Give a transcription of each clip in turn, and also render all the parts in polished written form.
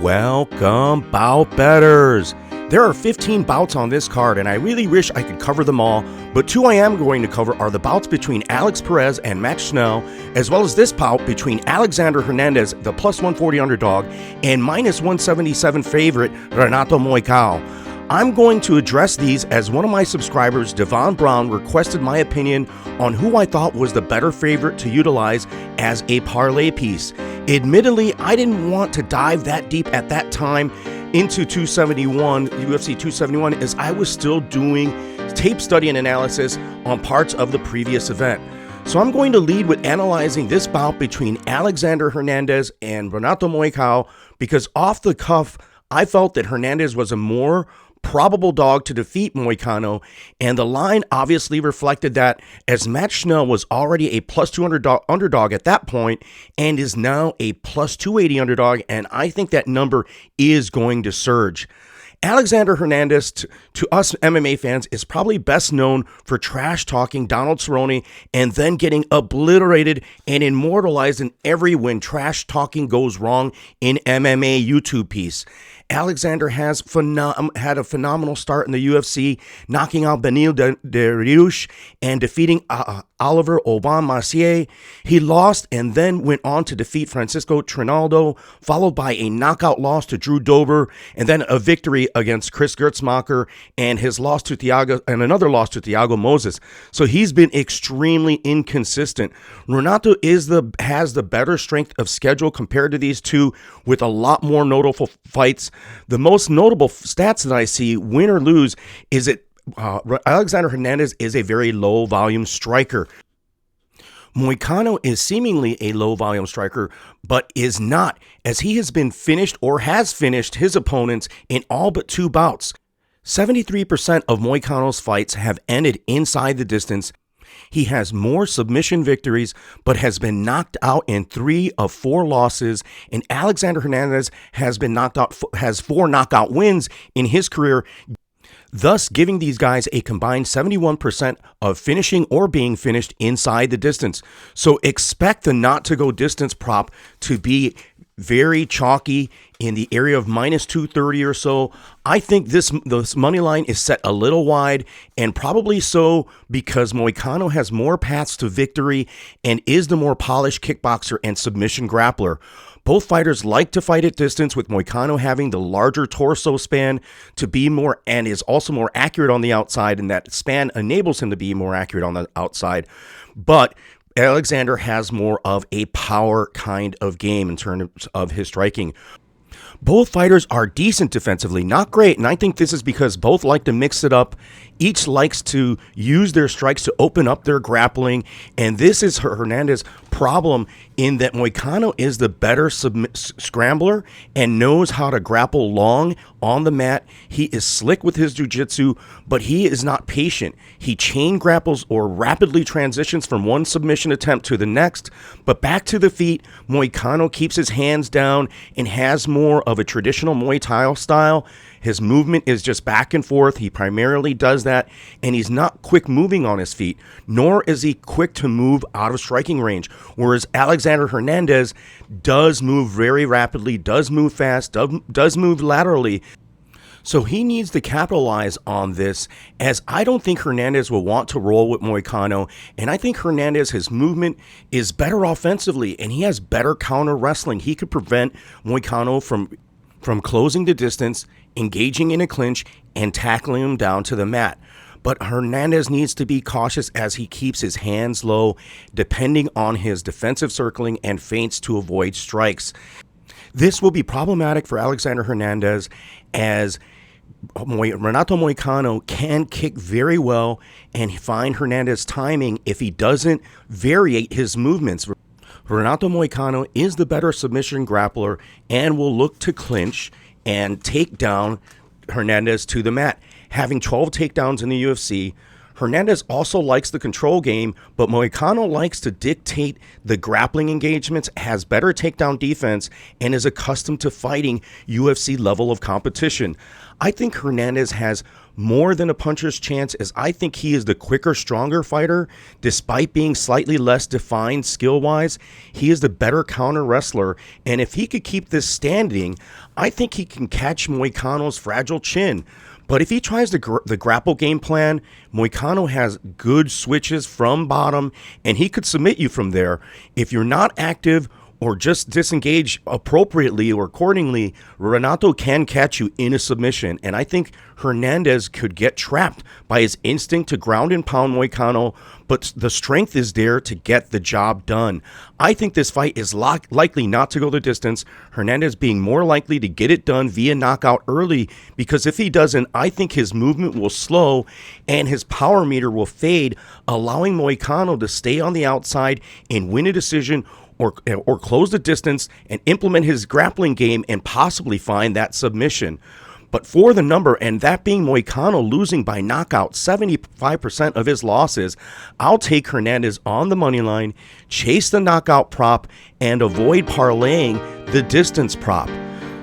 Welcome, bout bettors. There are 15 bouts on this card, and I really wish I could cover them all, but two I am going to cover are the bouts between Alex Perez and Max Schnell, as well as this bout between Alexander Hernandez, the plus 140 underdog, and minus 177 favorite Renato Moicano. I'm going to address these as one of my subscribers, Devon Brown, requested my opinion on who I thought was the better favorite to utilize as a parlay piece. Admittedly, I didn't want to dive that deep at that time into UFC 271, as I was still doing tape study and analysis on parts of the previous event. So I'm going to lead with analyzing this bout between Alexander Hernandez and Renato Moicano, because off the cuff, I felt that Hernandez was a more probable dog to defeat Moicano, and the line obviously reflected that, as Matt Schnell was already a plus 200 underdog at that point and is now a plus 280 underdog, and I think that number is going to surge. Alexander Hernandez, to us MMA fans, is probably best known for trash-talking Donald Cerrone and then getting obliterated and immortalized in every when trash-talking goes wrong in MMA YouTube piece. Alexander has had a phenomenal start in the UFC, knocking out Beneil Dariush and defeating Oliver Aubin-Mercier. He lost and then went on to defeat Francisco Trinaldo, followed by a knockout loss to Drew Dober, and then a victory against Chris Gertzmacher, and his loss to another loss to Thiago Moses. So he's been extremely inconsistent. Renato has the better strength of schedule compared to these two, with a lot more notable fights. The most notable stats that I see, win or lose, is that Alexander Hernandez is a very low-volume striker. Moicano is seemingly a low-volume striker, but is not, as he has been finished or has finished his opponents in all but two bouts. 73% of Moicano's fights have ended inside the distance. He has more submission victories, but has been knocked out in 3 of 4 losses, and Alexander Hernandez has 4 knockout wins in his career, thus giving these guys a combined 71% of finishing or being finished inside the distance. So expect the not to go distance prop to be very chalky in the area of minus 230 or so. I think this money line is set a little wide, and probably so because Moicano has more paths to victory and is the more polished kickboxer and submission grappler. Both fighters like to fight at distance, with Moicano having the larger torso span to be more, and is also more accurate on the outside, and that span enables him to be more accurate on the outside. But Alexander has more of a power kind of game in terms of his striking. Both fighters are decent defensively, not great, and I think this is because both like to mix it up. Each likes to use their strikes to open up their grappling, and this is Hernandez's problem, in that Moicano is the better scrambler and knows how to grapple long on the mat. He is slick with his jiu-jitsu, but he is not patient. He chain grapples or rapidly transitions from one submission attempt to the next, but back to the feet, Moicano keeps his hands down and has more of a traditional Muay Thai style. His movement is just back and forth. He primarily does that, and he's not quick moving on his feet, nor is he quick to move out of striking range, whereas Alexander Hernandez does move very rapidly, does move fast, does move laterally. So he needs to capitalize on this, as I don't think Hernandez will want to roll with Moicano, and I think Hernandez, his movement is better offensively, and he has better counter wrestling. He could prevent Moicano from closing the distance, engaging in a clinch, and tackling him down to the mat. But Hernandez needs to be cautious as he keeps his hands low, depending on his defensive circling and feints to avoid strikes. This will be problematic for Alexander Hernandez, as Renato Moicano can kick very well and find Hernandez's timing if he doesn't variate his movements. Renato Moicano is the better submission grappler and will look to clinch and take down Hernandez to the mat. Having 12 takedowns in the UFC, Hernandez also likes the control game, but Moicano likes to dictate the grappling engagements, has better takedown defense, and is accustomed to fighting UFC level of competition. I think Hernandez has more than a puncher's chance, as I think he is the quicker, stronger fighter. Despite being slightly less defined skill-wise, he is the better counter wrestler, and if he could keep this standing, I think he can catch Moicano's fragile chin. But if he tries the grapple game plan, Moicano has good switches from bottom, and he could submit you from there. If you're not active or just disengage appropriately or accordingly, Renato can catch you in a submission. And I think Hernandez could get trapped by his instinct to ground and pound Moicano, but the strength is there to get the job done. I think this fight is likely not to go the distance, Hernandez being more likely to get it done via knockout early, because if he doesn't, I think his movement will slow and his power meter will fade, allowing Moicano to stay on the outside and win a decision or close the distance and implement his grappling game and possibly find that submission. But for the number, and that being Moicano losing by knockout 75% of his losses, I'll take Hernandez on the money line, chase the knockout prop, and avoid parlaying the distance prop.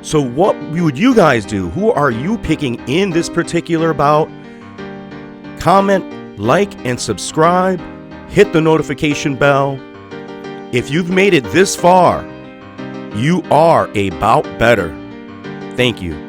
So what would you guys do? Who are you picking in this particular bout? Comment, like, and subscribe. Hit the notification bell. If you've made it this far, you are a bout better. Thank you.